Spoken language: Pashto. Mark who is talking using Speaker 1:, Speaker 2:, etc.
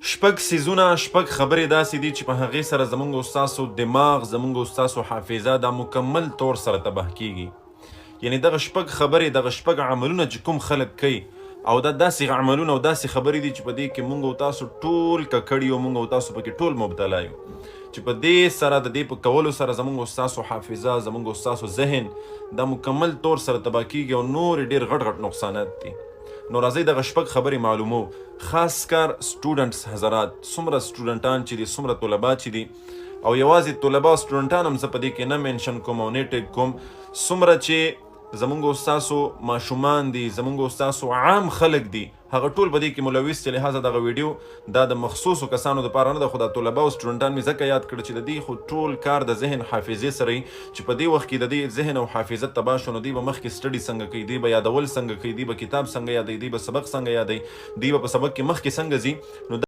Speaker 1: شپږ څیزونه شپږ خبرې داسې دي چې په هغې سره زموږ ستاسو دماغ زموږ ستاسو حافظه دا مکمل طور سره تباه کیږي. یعنی دغه شپږ خبرې دغه شپږ عملونه چې کوم خلک کوي او دا داسې عملونه او داسې خبرې دي چې په دې کې موږ او تاسو ټول ککړ یو، موږ او تاسو پکې ټول مبتلا یو، چې په دې سره د دې په کولو سره زموږ او ستاسو حافظه زموږ او ستاسو ذهن دا مکمل طور سره تباه کیږي او نور ډېر غټ غټ نقصانات دي. نو راځئ دغه شپږ خبرې معلومو. خاص کار سټوډنټس حضرات، څومره سټوډنټان چې دي، څومره طلبا چې دي، او یوازې طلبا او سټوډنټان هم زه په دې کې نه منشن کوم او نه ټیګ کوم، څومره چې زمونږ او ستاسو ماشومان دي، زمونږ او ستاسو عام خلک دي، هغه ټول په دې کې ملوث چې لحاظه دغه ویډیو دا د مخصوصو کسانو دپاره نه ده، خو دا طلبا او سټوډنټان مې ځکه یاد کړه چې د دې خو ټول کار د ذهن حافظې سره وي، چې په دې وخت کې د دې ذهن او حافظه تباه شو، نو دوی به مخکې سټډي څنګه کوي، دوی به یادول څنګه کوي، دوی به کتاب څنګه یادوي، دوی به سبق څنګه یادوي، دوی به په سبق کې مخکې څنګه ځي. نو